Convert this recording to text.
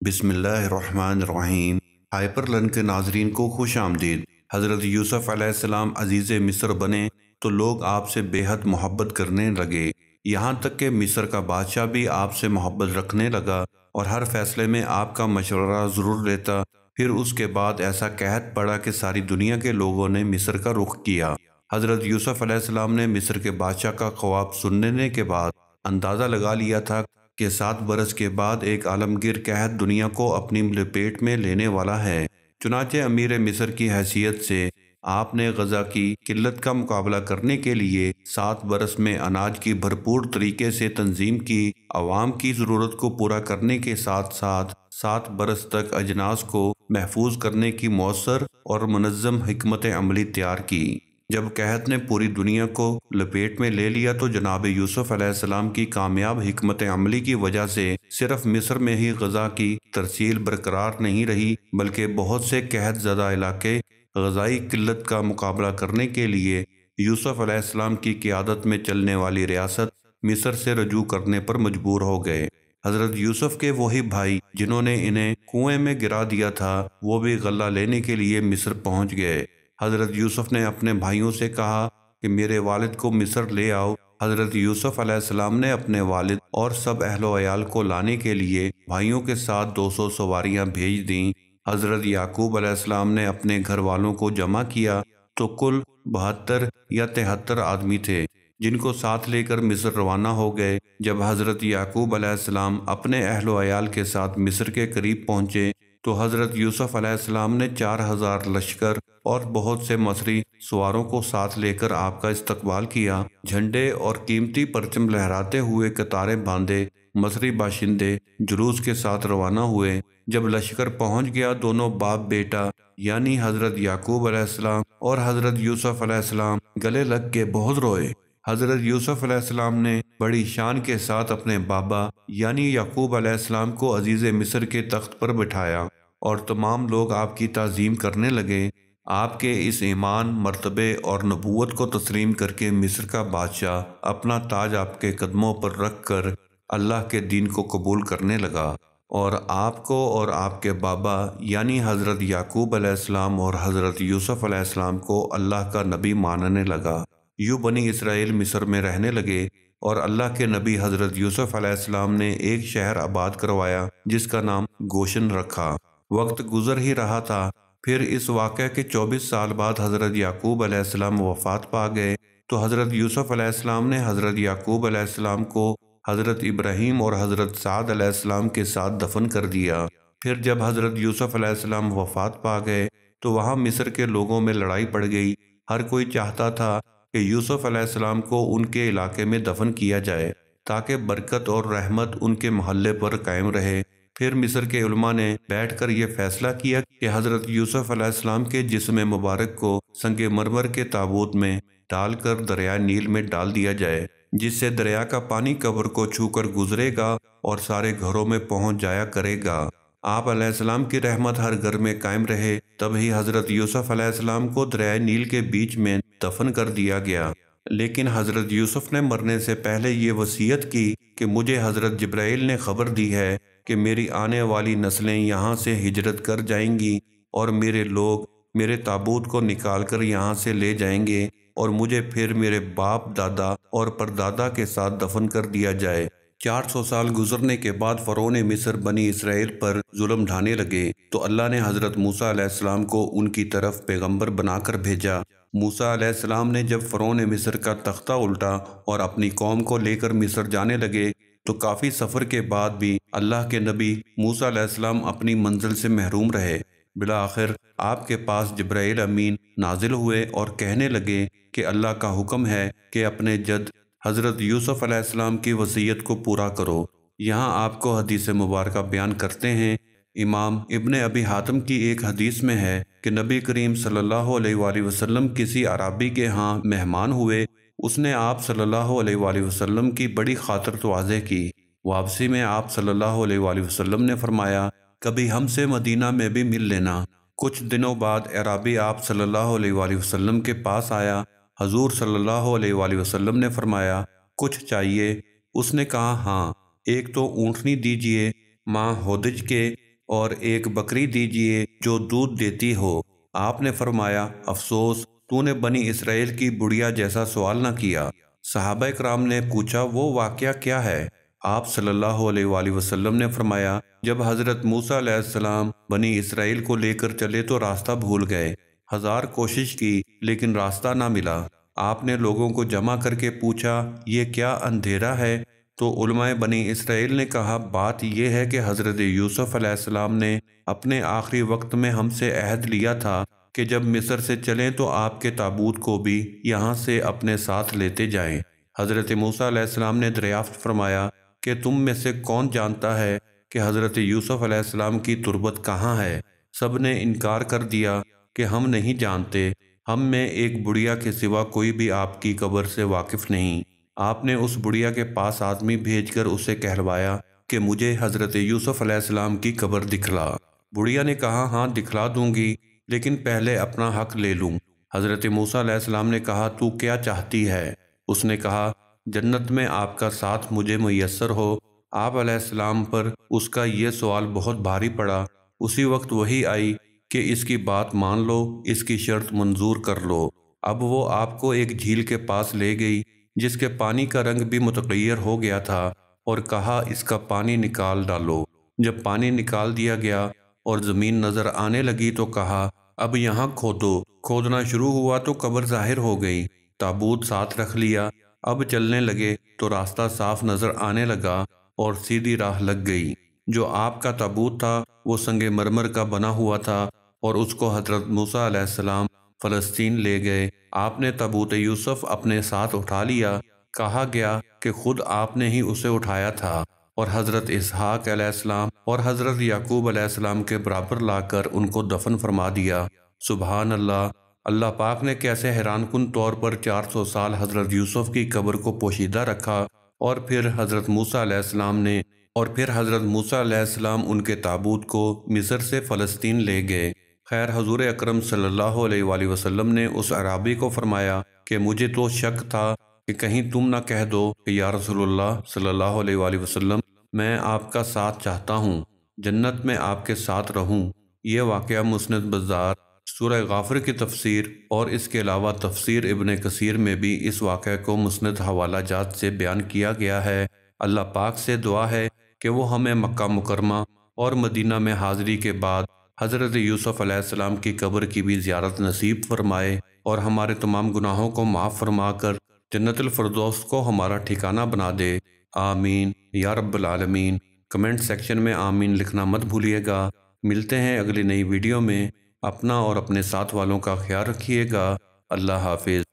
بسم اللہ الرحمن الرحیم۔ ہائپر لرن کے ناظرین کو خوش آمدید۔ حضرت یوسف علیہ السلام عزیز مصر بنے تو لوگ آپ سے بے حد محبت کرنے لگے، یہاں تک کہ مصر کا بادشاہ بھی آپ سے محبت رکھنے لگا اور ہر فیصلے میں آپ کا مشورہ ضرور لیتا۔ پھر اس کے بعد ایسا قحط پڑا کہ ساری دنیا کے لوگوں نے مصر کا رخ کیا۔ حضرت یوسف علیہ السلام نے مصر کے بادشاہ کا خواب سننے کے بعد اندازہ لگا لیا تھا کہ 7 برس کے بعد ایک عالمگیر قحط دنیا کو اپنی لپیٹ میں لینے والا ہے۔ چنانچہ امیر مصر کی حیثیت سے آپ نے غذا کی قلت کا مقابلہ کرنے کے لیے 7 برس میں اناج کی بھرپور طریقے سے تنظیم کی، عوام کی ضرورت کو پورا کرنے کے ساتھ ساتھ 7 برس تک اجناس کو محفوظ کرنے کی مؤثر اور منظم حکمت عملی تیار کی۔ جب قحط نے پوری دنیا کو لپیٹ میں لے لیا تو جناب یوسف علیہ السلام کی کامیاب حکمت عملی کی وجہ سے صرف مصر میں ہی غذا کی ترسیل برقرار نہیں رہی، بلکہ بہت سے قحط زدہ علاقے غذائی قلت کا مقابلہ کرنے کے لیے یوسف علیہ السلام کی قیادت میں چلنے والی ریاست مصر سے رجوع کرنے پر مجبور ہو گئے۔ حضرت یوسف کے وہی بھائی جنہوں نے انہیں کنویں میں گرا دیا تھا، وہ بھی غلہ لینے کے لیے مصر پہنچ گئے۔ حضرت یوسف نے اپنے بھائیوں سے کہا کہ میرے والد کو مصر لے آؤ۔ حضرت یوسف علیہ السلام نے اپنے والد اور سب اہل و عیال کو لانے کے لیے بھائیوں کے ساتھ 200 سواریاں بھیج دیں۔ حضرت یعقوب علیہ السلام نے اپنے گھر والوں کو جمع کیا تو کل 72 یا 73 آدمی تھے، جن کو ساتھ لے کر مصر روانہ ہو گئے۔ جب حضرت یعقوب علیہ السلام اپنے اہل و عیال کے ساتھ مصر کے قریب پہنچے تو حضرت یوسف علیہ السلام نے 4000 لشکر اور بہت سے مصری سواروں کو ساتھ لے کر آپ کا استقبال کیا۔ جھنڈے اور قیمتی پرچم لہراتے ہوئے قطاریں باندھے مصری باشندے جلوس کے ساتھ روانہ ہوئے۔ جب لشکر پہنچ گیا، دونوں باپ بیٹا یعنی حضرت یعقوب علیہ السلام اور حضرت یوسف علیہ السلام گلے لگ کے بہت روئے۔ حضرت یوسف علیہ السلام نے بڑی شان کے ساتھ اپنے بابا یعنی یعقوب علیہ السلام کو عزیز مصر کے تخت پر بٹھایا اور تمام لوگ آپ کی تعظیم کرنے لگے۔ آپ کے اس ایمان، مرتبے اور نبوت کو تسلیم کر کے مصر کا بادشاہ اپنا تاج آپ کے قدموں پر رکھ کر اللہ کے دین کو قبول کرنے لگا اور آپ کو اور آپ کے بابا یعنی حضرت یعقوب علیہ السلام اور حضرت یوسف علیہ السلام کو اللہ کا نبی ماننے لگا۔ یوں بنی اسرائیل مصر میں رہنے لگے اور اللہ کے نبی حضرت یوسف علیہ السلام نے ایک شہر آباد کروایا جس کا نام گوشن رکھا۔ وقت گزر ہی رہا تھا، پھر اس واقعہ کے 24 سال بعد حضرت یعقوب علیہ السلام وفات پا گئے تو حضرت یوسف علیہ السلام نے حضرت یعقوب علیہ السلام کو حضرت ابراہیم اور حضرت سعد علیہ السلام کے ساتھ دفن کر دیا۔ پھر جب حضرت یوسف علیہ السلام وفات پا گئے تو وہاں مصر کے لوگوں میں لڑائی پڑ گئی۔ ہر کوئی چاہتا تھا کہ یوسف علیہ السلام کو ان کے علاقے میں دفن کیا جائے تاکہ برکت اور رحمت ان کے محلے پر قائم رہے۔ پھر مصر کے علماء نے بیٹھ کر یہ فیصلہ کیا کہ حضرت یوسف علیہ السلام کے جسم مبارک کو سنگ مرمر کے تابوت میں ڈال کر دریائے نیل میں ڈال دیا جائے، جس سے دریا کا پانی قبر کو چھو کر گزرے گا اور سارے گھروں میں پہنچ جایا کرے گا۔ آپ علیہ السلام کی رحمت ہر گھر میں قائم رہے۔ تب ہی حضرت یوسف علیہ السلام کو دریائے نیل کے بیچ میں دفن کر دیا گیا۔ لیکن حضرت یوسف نے مرنے سے پہلے یہ وصیت کی کہ مجھے حضرت جبرائیل نے خبر دی ہے کہ میری آنے والی نسلیں یہاں سے ہجرت کر جائیں گی اور میرے لوگ میرے تابوت کو نکال کر یہاں سے لے جائیں گے اور مجھے پھر میرے باپ، دادا اور پردادا کے ساتھ دفن کر دیا جائے۔ 400 سال گزرنے کے بعد فرعون مصر بنی اسرائیل پر ظلم ڈھانے لگے تو اللہ نے حضرت موسیٰ علیہ السلام کو ان کی طرف پیغمبر بنا کر بھیجا۔ موسیٰ علیہ السلام نے جب فرعون مصر کا تختہ الٹا اور اپنی قوم کو لے کر مصر جانے لگے تو کافی سفر کے بعد بھی اللہ کے نبی موسیٰ علیہ السلام اپنی منزل سے محروم رہے۔ بالآخر آپ کے پاس جبرائیل امین نازل ہوئے اور کہنے لگے کہ اللہ کا حکم ہے کہ اپنے جد حضرت یوسف علیہ السلام کی وصیت کو پورا کرو۔ یہاں آپ کو حدیث مبارکہ بیان کرتے ہیں۔ امام ابن ابی حاتم کی ایک حدیث میں ہے کہ نبی کریم صلی اللہ علیہ وآلہ وسلم کسی عرابی کے ہاں مہمان ہوئے۔ اس نے آپ صلی اللہ علیہ وآلہ وسلم کی بڑی خاطر تواضع کی۔ واپسی میں آپ صلی اللہ علیہ وآلہ وسلم نے فرمایا، کبھی ہم سے مدینہ میں بھی مل لینا۔ کچھ دنوں بعد عرابی آپ صلی اللہ علیہ وآلہ وسلم کے پاس آیا۔ حضور صلی اللہ علیہ وآلہ وسلم نے فرمایا، کچھ چاہیے؟ اس نے کہا، ہاں، ایک تو اونٹنی دیجئے ماں ہودج کے اور ایک بکری دیجئے جو دودھ دیتی ہو۔ آپ نے فرمایا افسوس تو نے بنی اسرائیل کی بڑھیا جیسا سوال نہ کیا۔ صحابہ کرام نے پوچھا وہ واقعہ کیا ہے؟ آپ صلی اللہ علیہ وآلہ وسلم نے فرمایا جب حضرت موسیٰ علیہ السلام بنی اسرائیل کو لے کر چلے تو راستہ بھول گئے، 1000 کوشش کی لیکن راستہ نہ ملا۔ آپ نے لوگوں کو جمع کر کے پوچھا یہ کیا اندھیرا ہے؟ تو علماء بنی اسرائیل نے کہا بات یہ ہے کہ حضرت یوسف علیہ السلام نے اپنے آخری وقت میں ہم سے عہد لیا تھا کہ جب مصر سے چلیں تو آپ کے تابوت کو بھی یہاں سے اپنے ساتھ لیتے جائیں۔ حضرت موسیٰ علیہ السلام نے دریافت فرمایا کہ تم میں سے کون جانتا ہے کہ حضرت یوسف علیہ السلام کی تربت کہاں ہے؟ سب نے انکار کر دیا کہ ہم نہیں جانتے، ہم میں ایک بڑھیا کے سوا کوئی بھی آپ کی قبر سے واقف نہیں۔ آپ نے اس بڑھیا کے پاس آدمی بھیج کر اسے کہلوایا کہ مجھے حضرت یوسف علیہ السلام کی قبر دکھلا۔ بڑھیا نے کہا ہاں دکھلا دوں گی لیکن پہلے اپنا حق لے لوں۔ حضرت موسیٰ علیہ السلام نے کہا تو کیا چاہتی ہے؟ اس نے کہا جنت میں آپ کا ساتھ مجھے میسر ہو۔ آپ علیہ السلام پر اس کا یہ سوال بہت بھاری پڑا۔ اسی وقت وحی آئی کہ اس کی بات مان لو، اس کی شرط منظور کر لو۔ اب وہ آپ کو ایک جھیل کے پاس لے گئی جس کے پانی کا رنگ بھی متغیر ہو گیا تھا اور کہا اس کا پانی نکال ڈالو۔ جب پانی نکال دیا گیا اور زمین نظر آنے لگی تو کہا اب یہاں کھودو۔ کھودنا شروع ہوا تو قبر ظاہر ہو گئی۔ تابوت ساتھ رکھ لیا۔ اب چلنے لگے تو راستہ صاف نظر آنے لگا اور سیدھی راہ لگ گئی۔ جو آپ کا تابوت تھا وہ سنگ مرمر کا بنا ہوا تھا اور اس کو حضرت موسیٰ علیہ السلام فلسطین لے گئے۔ آپ نے تابوت یوسف اپنے ساتھ اٹھا لیا۔ کہا گیا کہ خود آپ نے ہی اسے اٹھایا تھا اور حضرت اسحاق علیہ السلام اور حضرت یعقوب علیہ السلام کے برابر لا کر ان کو دفن فرما دیا۔ سبحان اللہ! اللہ پاک نے کیسے حیران کن طور پر 400 سال حضرت یوسف کی قبر کو پوشیدہ رکھا اور پھر حضرت موسیٰ علیہ السلام ان کے تابوت کو مصر سے فلسطین لے گئے۔ خیر حضور اکرم صلی اللہ علیہ وآلہ وسلم نے اس اعرابی کو فرمایا کہ مجھے تو شک تھا کہ کہیں تم نہ کہہ دو کہ یا رسول اللہ صلی اللہ علیہ وآلہ وسلم میں آپ کا ساتھ چاہتا ہوں، جنت میں آپ کے ساتھ رہوں۔ یہ واقعہ مسند بزار، سورہ غافر کی تفسیر اور اس کے علاوہ تفسیر ابن کثیر میں بھی اس واقعے کو مسند حوالہ جات سے بیان کیا گیا ہے۔ اللہ پاک سے دعا ہے کہ وہ ہمیں مکہ مکرمہ اور مدینہ میں حاضری کے بعد حضرت یوسف علیہ السلام کی قبر کی بھی زیارت نصیب فرمائے اور ہمارے تمام گناہوں کو معاف فرما کر جنت الفردوس کو ہمارا ٹھکانہ بنا دے۔ آمین یا رب العالمین۔ کمنٹ سیکشن میں آمین لکھنا مت بھولیے گا۔ ملتے ہیں اگلی نئی ویڈیو میں۔ اپنا اور اپنے ساتھ والوں کا خیال رکھیے گا۔ اللہ حافظ۔